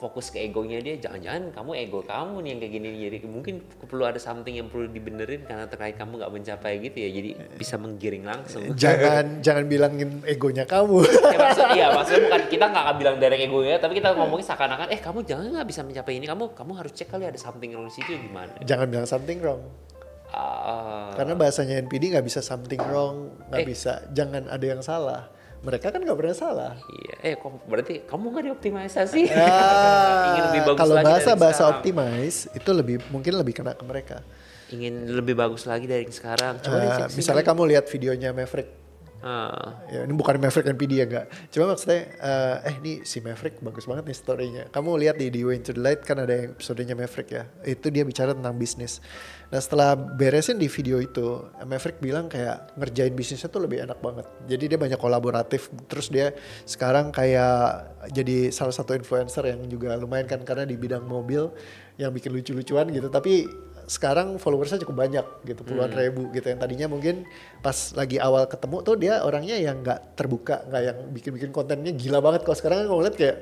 fokus ke egonya dia, jangan-jangan kamu ego kamu nih yang kayak gini, jadi mungkin perlu ada something yang perlu dibenerin karena terkait kamu nggak mencapai gitu ya, jadi bisa menggiring langsung. Jangan bilangin egonya kamu. Maksudnya bukan, kita nggak akan bilang direct egonya, tapi kita ngomongin seakan-akan kamu jangan nggak bisa mencapai ini, kamu harus cek kali ada something wrong di situ gimana. Jangan bilang something wrong. Karena bahasanya NPD nggak bisa something wrong, nggak bisa jangan ada yang salah. Mereka kan nggak pernah salah. Iya, berarti kamu nggak dioptimalisasi? Ingin lebih bagus Kalau lagi dari bahasa sekarang. optimize itu mungkin lebih kena ke mereka. Ingin lebih bagus lagi dari sekarang. Coba deh cek Misalnya kamu lihat videonya Maverick. Ya, ini bukan Maverick NPD ya enggak. Cuma maksudnya ini si Maverick bagus banget nih story-nya. Kamu lihat di Way Into The Light kan ada yang episodenya Maverick ya. Itu dia bicara tentang bisnis. Nah setelah beresin di video itu, Maverick bilang kayak ngerjain bisnisnya tuh lebih enak banget. Jadi dia banyak kolaboratif. Terus dia sekarang kayak jadi salah satu influencer yang juga lumayan kan karena di bidang mobil yang bikin lucu-lucuan gitu. Tapi sekarang followersnya cukup banyak gitu, puluhan ribu gitu. Yang tadinya mungkin pas lagi awal ketemu tuh dia orangnya yang nggak terbuka, nggak yang bikin kontennya gila banget. Kalau sekarang kan ngeliat kayak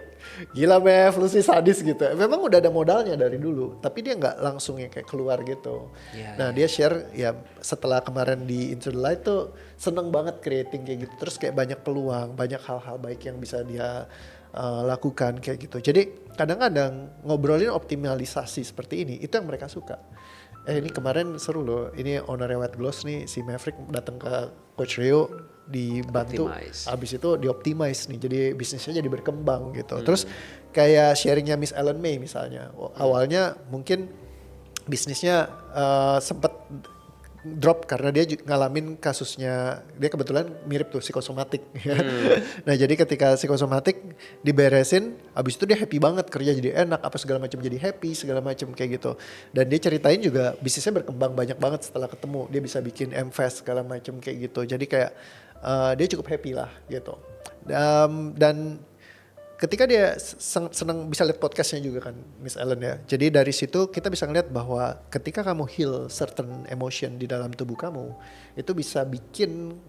gila Bev, lu sih sadis gitu. Memang udah ada modalnya dari dulu, tapi dia nggak langsung yang kayak keluar gitu. Nah dia share ya setelah kemarin di Into The Light tuh seneng banget creating kayak gitu. Terus kayak banyak peluang, banyak hal-hal baik yang bisa dia lakukan kayak gitu. Jadi kadang-kadang ngobrolin optimalisasi seperti ini itu yang mereka suka. Ini kemarin seru loh, ini ownernya White Gloss nih, si Maverick datang ke Coach Rio dibantu, abis itu dioptimize nih, jadi bisnisnya jadi berkembang gitu. Terus kayak sharingnya Miss Ellen May misalnya, awalnya mungkin bisnisnya sempat drop karena dia ngalamin kasusnya, dia kebetulan mirip tuh psikosomatik. Nah jadi ketika psikosomatik diberesin, abis itu dia happy banget, kerja jadi enak, apa segala macam jadi happy, segala macam kayak gitu. Dan dia ceritain juga bisnisnya berkembang banyak banget setelah ketemu, dia bisa bikin M-Fest segala macam kayak gitu. Jadi kayak dia cukup happy lah gitu. Dan ketika dia senang bisa lihat podcastnya juga kan Miss Ellen ya. Jadi dari situ kita bisa ngeliat bahwa ketika kamu heal certain emotion di dalam tubuh kamu, itu bisa bikin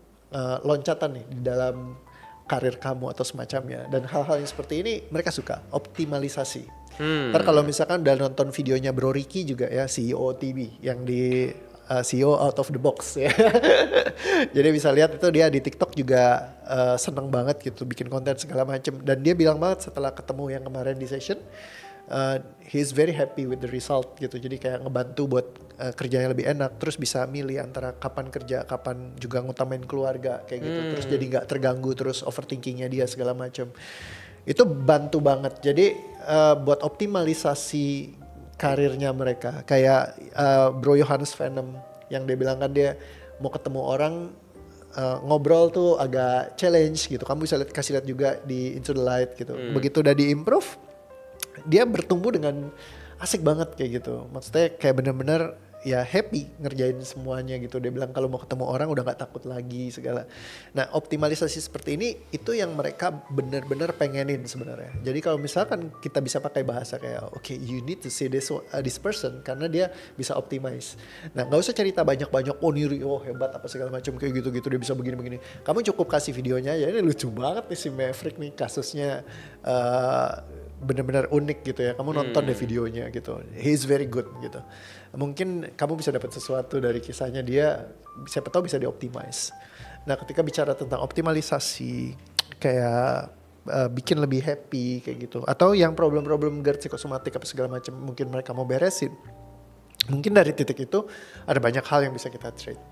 loncatan nih di dalam karir kamu atau semacamnya. Dan hal-hal yang seperti ini mereka suka, optimalisasi. Ntar kalau misalkan udah nonton videonya Bro Ricky juga ya, CEO TV yang di CEO out of the box ya. Jadi bisa lihat itu dia di TikTok juga seneng banget gitu bikin konten segala macem. Dan dia bilang banget setelah ketemu yang kemarin di session, he's very happy with the result gitu. Jadi kayak ngebantu buat kerjanya lebih enak. Terus bisa milih antara kapan kerja, kapan juga ngutamain keluarga kayak gitu. Terus jadi nggak terganggu terus overthinkingnya dia segala macem. Itu bantu banget. Jadi buat optimalisasi karirnya mereka, kayak Bro Johannes Venom yang dia bilang kan dia mau ketemu orang ngobrol tuh agak challenge gitu. Kamu bisa kasih lihat juga di Into The Light gitu. Begitu udah di-improve, dia bertumbuh dengan asik banget kayak gitu. Maksudnya kayak bener-bener ya happy ngerjain semuanya gitu. Dia bilang kalau mau ketemu orang udah gak takut lagi segala. Nah optimalisasi seperti ini itu yang mereka bener-bener pengenin sebenarnya. Jadi kalau misalkan kita bisa pakai bahasa kayak okay, you need to see this person karena dia bisa optimize. Nah gak usah cerita banyak-banyak, oh Niri oh hebat apa segala macam kayak gitu-gitu dia bisa begini-begini. Kamu cukup kasih videonya ya, ini lucu banget nih si Maverick nih kasusnya benar-benar unik gitu ya. Kamu nonton deh videonya gitu. He's very good gitu. Mungkin kamu bisa dapat sesuatu dari kisahnya dia, siapa tahu bisa dioptimize. Nah, ketika bicara tentang optimalisasi kayak bikin lebih happy kayak gitu atau yang problem-problem GERD psikosomatik apa segala macam mungkin mereka mau beresin. Mungkin dari titik itu ada banyak hal yang bisa kita trade.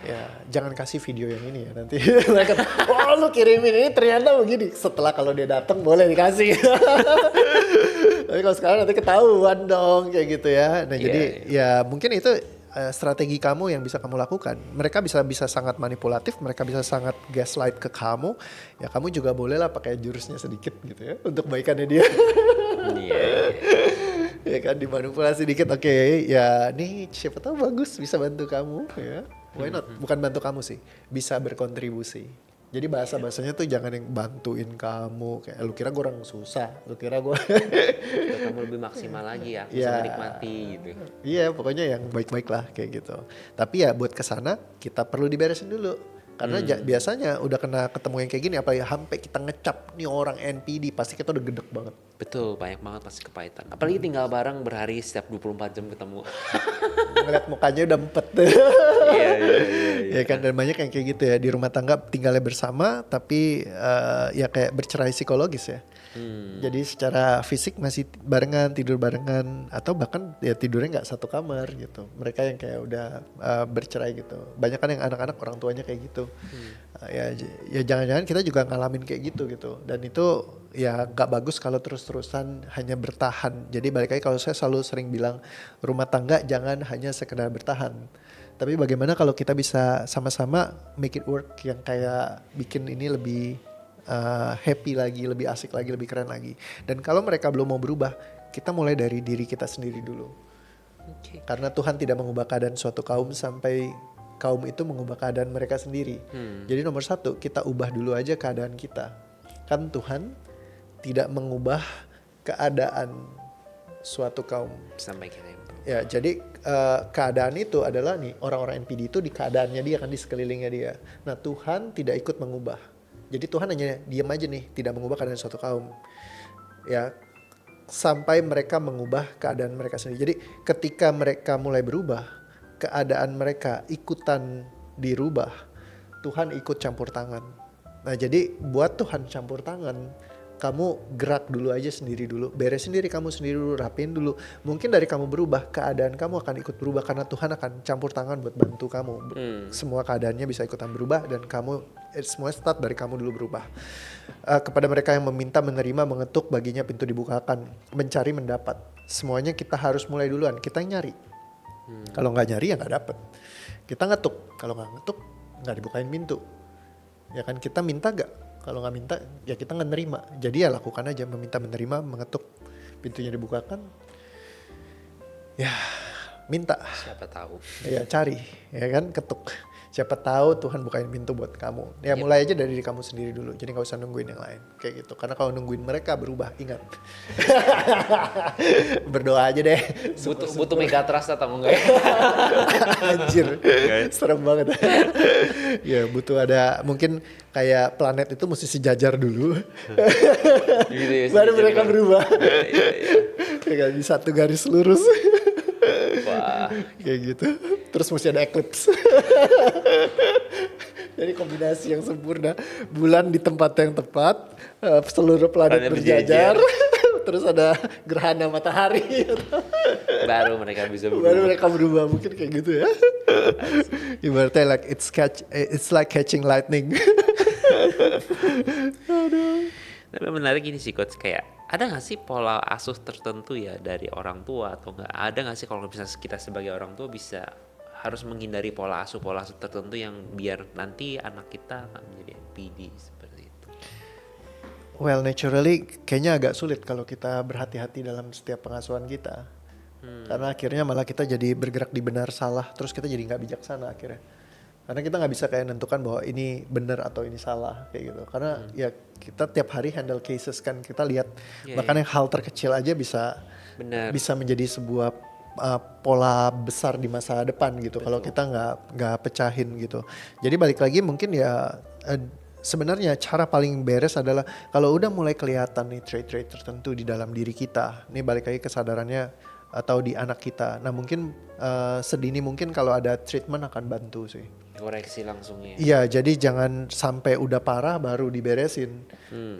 Ya, jangan kasih video yang ini ya nanti mereka oh lu kirimin ini ternyata begini. Setelah kalau dia datang boleh dikasih. Tapi kalau sekarang nanti ketahuan dong kayak gitu ya. Nah jadi ya mungkin itu strategi kamu yang bisa kamu lakukan. Mereka bisa sangat manipulatif, mereka bisa sangat gaslight ke kamu. Ya kamu juga boleh lah pakai jurusnya sedikit gitu ya untuk kebaikannya dia. Ya kan dimanipulasi dikit, oke, ya nih siapa tahu bagus bisa bantu kamu ya. Why not? Bukan bantu kamu sih, bisa berkontribusi. Jadi bahasanya tuh jangan yang bantuin kamu kayak lu kira gue orang susah, lu kira gue kamu lebih maksimal lagi ya, bisa menikmati gitu. Iya, pokoknya yang baik-baik lah kayak gitu. Tapi ya buat kesana kita perlu diberesin dulu. Karena biasanya udah kena ketemu yang kayak gini, apalagi sampai kita ngecap nih orang NPD, pasti kita udah gedek banget. Betul, banyak banget pasti kepahitan. Apalagi tinggal bareng berhari setiap 24 jam ketemu. Ngeliat mukanya udah empet. Iya. Ya kan, dan banyak yang kayak gitu ya, di rumah tangga tinggalnya bersama tapi ya kayak bercerai psikologis ya. Jadi secara fisik masih barengan, tidur barengan, atau bahkan ya tidurnya nggak satu kamar gitu. Mereka yang kayak udah bercerai gitu. Banyak kan yang anak-anak orang tuanya kayak gitu. Ya jangan-jangan kita juga ngalamin kayak gitu. Dan itu ya nggak bagus kalau terus-terusan hanya bertahan. Jadi balik lagi, kalau saya selalu sering bilang, rumah tangga jangan hanya sekedar bertahan. Tapi bagaimana kalau kita bisa sama-sama make it work, yang kayak bikin ini lebih happy lagi, lebih asik lagi, lebih keren lagi. Dan kalau mereka belum mau berubah, kita mulai dari diri kita sendiri dulu. Oke. Karena Tuhan tidak mengubah keadaan suatu kaum sampai kaum itu mengubah keadaan mereka sendiri. Jadi nomor satu, kita ubah dulu aja keadaan kita. Kan Tuhan tidak mengubah keadaan suatu kaum. Sampai kita improve. Ya, jadi keadaan itu adalah nih, orang-orang NPD itu di keadaannya dia, kan di sekelilingnya dia. Nah, Tuhan tidak ikut mengubah. Jadi Tuhan hanya diam aja nih, tidak mengubah keadaan suatu kaum. Ya, sampai mereka mengubah keadaan mereka sendiri. Jadi ketika mereka mulai berubah, keadaan mereka ikutan dirubah, Tuhan ikut campur tangan. Nah, jadi buat Tuhan campur tangan, kamu gerak dulu aja sendiri dulu, beresin diri kamu sendiri dulu, rapiin dulu. Mungkin dari kamu berubah, keadaan kamu akan ikut berubah karena Tuhan akan campur tangan buat bantu kamu. Semua keadaannya bisa ikutan berubah dan kamu semua start dari kamu dulu berubah. Kepada mereka yang meminta, menerima, mengetuk, baginya pintu dibukakan, mencari, mendapat. Semuanya kita harus mulai duluan. Kita nyari. Kalau nggak nyari ya nggak dapet. Kita ngetuk. Kalau nggak ngetuk nggak dibukain pintu. Ya kan, kita minta gak? Kalau nggak minta ya kita nggak nerima. Jadi ya lakukan aja, meminta, menerima, mengetuk, pintunya dibukakan. Ya minta. Siapa tahu. Ya cari, ya kan, ketuk. Siapa tahu Tuhan bukain pintu buat kamu. Ya mulai aja dari diri kamu sendiri dulu. Jadi gak usah nungguin yang lain. Kayak gitu. Karena kalau nungguin mereka berubah, ingat. Berdoa aja deh. Butuh mega trust atau enggak? Anjir. Serem banget. Ya butuh ada, mungkin kayak planet itu mesti sejajar dulu. Gitu ya, Baru mereka berubah. Iya. Ya kan, di satu garis lurus. Wah. Kayak gitu. Terus mesti ada eclipse. Jadi kombinasi yang sempurna. Bulan di tempat yang tepat, seluruh planet berjajar. Terus ada gerhana matahari. Baru mereka bisa berubah. Baru mereka berubah, mungkin kayak gitu ya. Ibaratnya like it's like catching lightning. Tapi menarik ini sih coach, kayak ada gak sih pola asuh tertentu ya dari orang tua, atau enggak ada gak sih kalau misalnya kita sebagai orang tua bisa harus menghindari pola asuh tertentu yang biar nanti anak kita gak menjadi NPD seperti itu? Well, naturally kayaknya agak sulit kalau kita berhati-hati dalam setiap pengasuhan kita. Karena akhirnya malah kita jadi bergerak di benar salah, terus kita jadi gak bijaksana akhirnya. Karena kita gak bisa kayak nentukan bahwa ini benar atau ini salah kayak gitu. Karena ya kita tiap hari handle cases kan, kita lihat bahkan yang hal terkecil aja bisa menjadi sebuah pola besar di masa depan gitu. Kalau kita nggak pecahin gitu. Jadi balik lagi mungkin ya sebenarnya cara paling beres adalah kalau udah mulai kelihatan nih trait-trait tertentu di dalam diri kita. Nih balik lagi kesadarannya atau di anak kita. Nah mungkin sedini mungkin kalau ada treatment akan bantu sih. Koreksi langsung ya. Iya, jadi jangan sampai udah parah baru diberesin.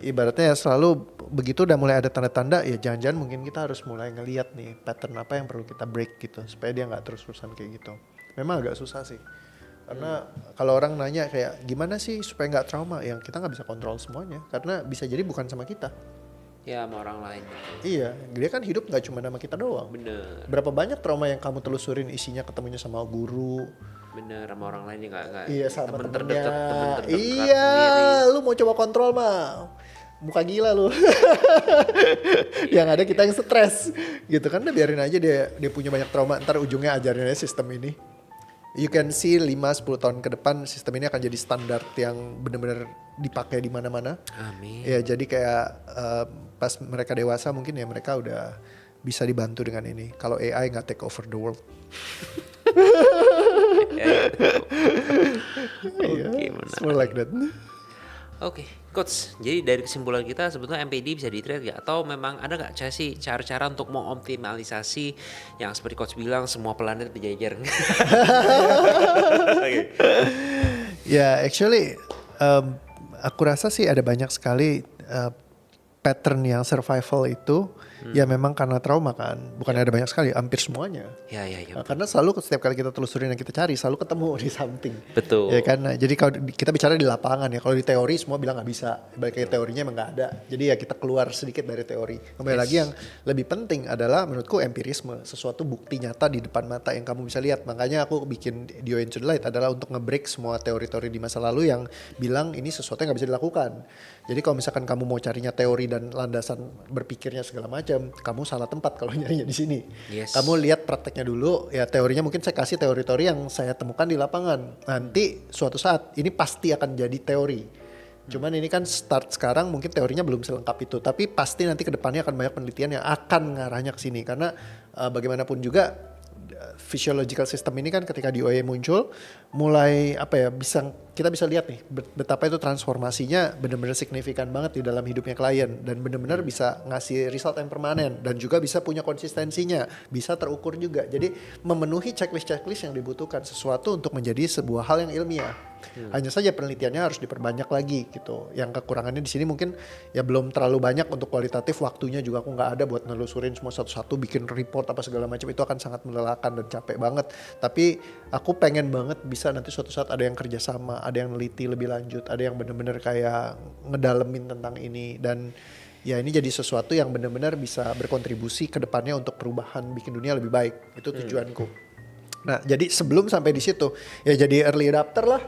Ibaratnya ya selalu begitu udah mulai ada tanda-tanda, ya jangan-jangan mungkin kita harus mulai ngelihat nih pattern apa yang perlu kita break gitu supaya dia nggak terus-terusan kayak gitu. Memang agak susah sih. Karena kalau orang nanya kayak gimana sih supaya nggak trauma, yang kita nggak bisa kontrol semuanya karena bisa jadi bukan sama kita. Ya sama orang lain gitu. Iya, dia kan hidup nggak cuma sama kita doang. Bener. Berapa banyak trauma yang kamu telusurin isinya ketemunya sama guru. Bener, sama orang lain nggak. Iya, sama temen temennya. terdekat, temen terdekat Iya, sendiri. lu mau coba kontrol mah muka gila lu. Yang ada kita yang stres gitu kan, udah biarin aja dia punya banyak trauma, ntar ujungnya ajarin aja sistem ini. You can see 5-10 tahun ke depan sistem ini akan jadi standar yang benar-benar dipakai di mana-mana. Amin. Ya jadi kayak pas mereka dewasa mungkin ya mereka udah bisa dibantu dengan ini. Kalau AI nggak take over the world. Oke, menarik. More like that. Oke, coach. Jadi dari kesimpulan kita sebetulnya MPD bisa di-trade gak? Atau memang ada nggak sih cara-cara untuk mengoptimalisasi yang seperti coach bilang semua planet berjejer? Oke. Ya, actually aku rasa sih ada banyak sekali pattern yang survival itu ya memang karena trauma kan. Bukan ada banyak sekali, hampir semuanya. Ya. Karena selalu setiap kali kita telusurin yang kita cari selalu ketemu di something. Betul. Ya kan. Nah, jadi kalau kita bicara di lapangan ya, kalau di teori semua bilang nggak bisa. Balik ke teorinya emang nggak ada. Jadi ya kita keluar sedikit dari teori. Kembali lagi yang lebih penting adalah menurutku empirisme, sesuatu bukti nyata di depan mata yang kamu bisa lihat. Makanya aku bikin Dio Into the Light adalah untuk nge-break semua teori-teori di masa lalu yang bilang ini sesuatu yang nggak bisa dilakukan. Jadi kalau misalkan kamu mau carinya teori dan landasan berpikirnya segala macam, kamu salah tempat kalau nyarinya di sini. Yes. Kamu lihat prakteknya dulu, ya teorinya mungkin saya kasih teori-teori yang saya temukan di lapangan. Nanti suatu saat ini pasti akan jadi teori. Cuman ini kan start sekarang mungkin teorinya belum selengkap itu, tapi pasti nanti kedepannya akan banyak penelitian yang akan ngarahnya ke sini karena bagaimanapun juga physiological system ini kan ketika di OE muncul mulai kita bisa lihat nih betapa itu transformasinya benar-benar signifikan banget di dalam hidupnya klien dan benar-benar bisa ngasih result yang permanen dan juga bisa punya konsistensinya, bisa terukur juga. Jadi memenuhi checklist yang dibutuhkan sesuatu untuk menjadi sebuah hal yang ilmiah. Hanya saja penelitiannya harus diperbanyak lagi gitu. Yang kekurangannya di sini mungkin ya belum terlalu banyak untuk kualitatif, waktunya juga aku nggak ada buat nelusurin semua satu-satu, bikin report apa segala macam, itu akan sangat melelahkan dan capek banget. Tapi aku pengen banget bisa nanti suatu saat ada yang kerjasama, ada yang neliti lebih lanjut, ada yang benar-benar kayak ngedalemin tentang ini dan ya ini jadi sesuatu yang benar-benar bisa berkontribusi ke depannya untuk perubahan, bikin dunia lebih baik. Itu tujuanku. Nah, jadi sebelum sampai di situ ya jadi early adapter lah.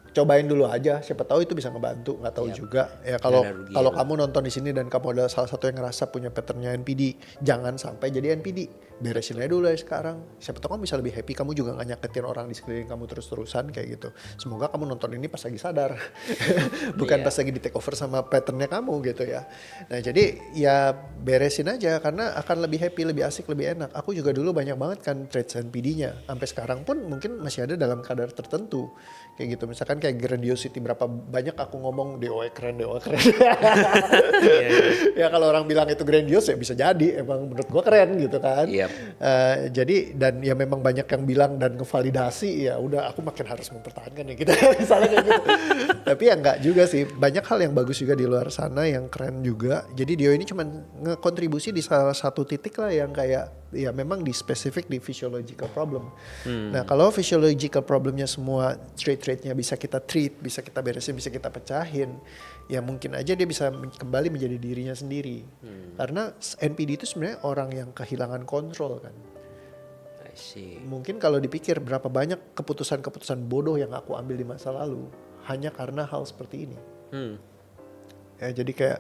Cobain dulu aja, siapa tahu itu bisa ngebantu, nggak tahu juga. Ya kalau kamu nonton di sini dan kamu adalah salah satu yang ngerasa punya patternnya NPD, jangan sampai jadi NPD. Beresin aja dulu dari sekarang. Siapa tahu kamu bisa lebih happy, kamu juga nggak nyakitin orang di sekeliling kamu terus-terusan kayak gitu. Semoga kamu nonton ini pas lagi sadar, bukan pas lagi di take over sama patternnya kamu gitu ya. Nah jadi ya beresin aja karena akan lebih happy, lebih asik, lebih enak. Aku juga dulu banyak banget kan traits NPD-nya. Sampai sekarang pun mungkin masih ada dalam kadar tertentu. Kayak gitu, misalkan kayak grandiosity, berapa banyak aku ngomong DOE keren. Ya kalau orang bilang itu grandios ya bisa jadi, emang menurut gua keren gitu kan. Jadi dan ya memang banyak yang bilang dan ngevalidasi, ya udah aku makin harus mempertahankan ya kita misalnya kayak gitu. Tapi ya enggak juga sih, banyak hal yang bagus juga di luar sana yang keren juga. Jadi Dio ini cuma ngekontribusi di salah satu titik lah yang kayak ya memang di spesifik di physiological problem. Nah kalau physiological problemnya semua trait-traitnya bisa kita treat, bisa kita beresin, bisa kita pecahin, ya mungkin aja dia bisa kembali menjadi dirinya sendiri. Karena NPD itu sebenarnya orang yang kehilangan kontrol kan. I see. Mungkin kalau dipikir berapa banyak keputusan-keputusan bodoh yang aku ambil di masa lalu hanya karena hal seperti ini. Ya jadi kayak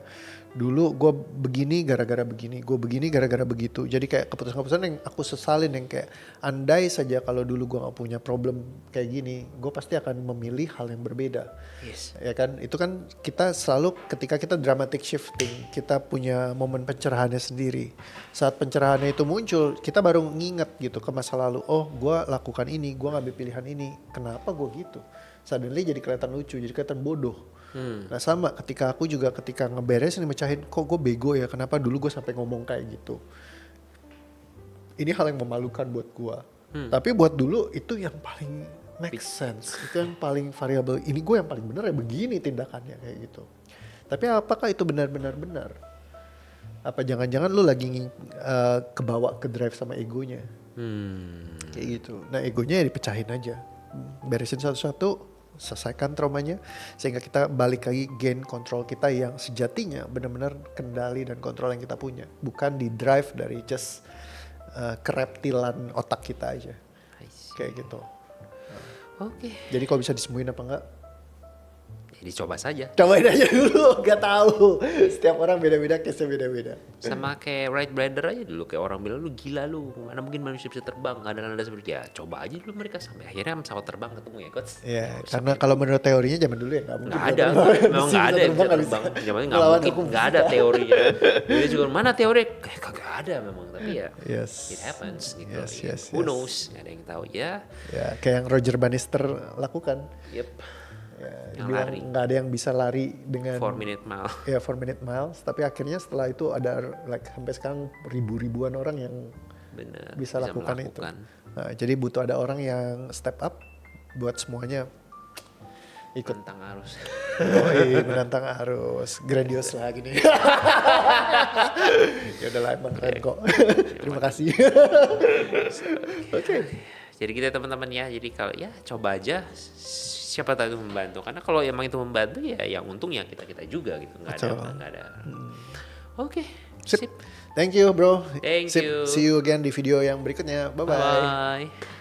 dulu gue begini gara-gara begini, gue begini gara-gara begitu. Jadi kayak keputusan-keputusan yang aku sesalin, yang kayak andai saja kalau dulu gue gak punya problem kayak gini, gue pasti akan memilih hal yang berbeda. Yes. Ya kan, itu kan kita selalu ketika kita dramatic shifting, kita punya momen pencerahannya sendiri. Saat pencerahannya itu muncul, kita baru nginget gitu ke masa lalu. Oh, gue lakukan ini, gue ngambil pilihan ini. Kenapa gue gitu? Suddenly jadi kelihatan lucu, jadi kelihatan bodoh. Nah sama ketika aku juga ketika ngeberesin mecahin, kok gue bego ya, kenapa dulu gue sampai ngomong kayak gitu. Ini hal yang memalukan buat gue. Tapi buat dulu itu yang paling make sense, itu yang paling variabel. Ini gue yang paling benar ya begini tindakannya kayak gitu. Tapi apakah itu benar-benar benar? Apa jangan-jangan lu lagi kebawa ke drive sama egonya? Kayak gitu. Nah egonya ya dipecahin aja, beresin satu-satu, selesaikan traumanya sehingga kita balik lagi gain kontrol kita yang sejatinya benar-benar kendali dan kontrol yang kita punya, bukan di drive dari just kereptilan otak kita aja kayak gitu. Oke. Jadi kalau bisa disembuhin apa enggak? Jadi coba saja. Cobain aja dulu, gak tahu. Setiap orang beda-beda, case-nya beda-beda. Sama kayak Wright Brother aja dulu, kayak orang bilang lu gila lu, mana mungkin manusia bisa terbang, nggak ada seperti ya. Coba aja dulu mereka sampai akhirnya pesawat terbang ketemu ya coach. Iya, karena kalau menurut teorinya zaman dulu ya nggak mungkin. Nggak ada, memang nggak ada yang bisa terbang. Zamannya nggak mungkin, nggak ada teorinya. Jadi juga mana teori? Kayak kagak ada memang, tapi ya it happens gitu. Who knows? Nggak ada yang tahu ya. Ya, kayak yang Roger Bannister lakukan. Yep. Ya, Yang bilang lari. nggak ada yang bisa lari dengan 4 minute mile. ya 4 minute miles, tapi akhirnya setelah itu ada like sampai sekarang ribuan orang yang Bener. bisa lakukan itu. melakukan. Nah, jadi butuh ada orang yang step up buat semuanya ikut. Tentang arus. Menantang arus, grandios lah gini. Ya udahlah emang keren kok. Terima kasih. Oke. Jadi kita teman-teman ya, jadi kalau ya coba aja, siapa tahu itu membantu. Karena kalau emang itu membantu ya yang untung ya kita juga gitu, nggak ada. Oke, Sip. sip. Thank you bro. Thank Sip. you. See you again di video yang berikutnya. Bye bye. Bye.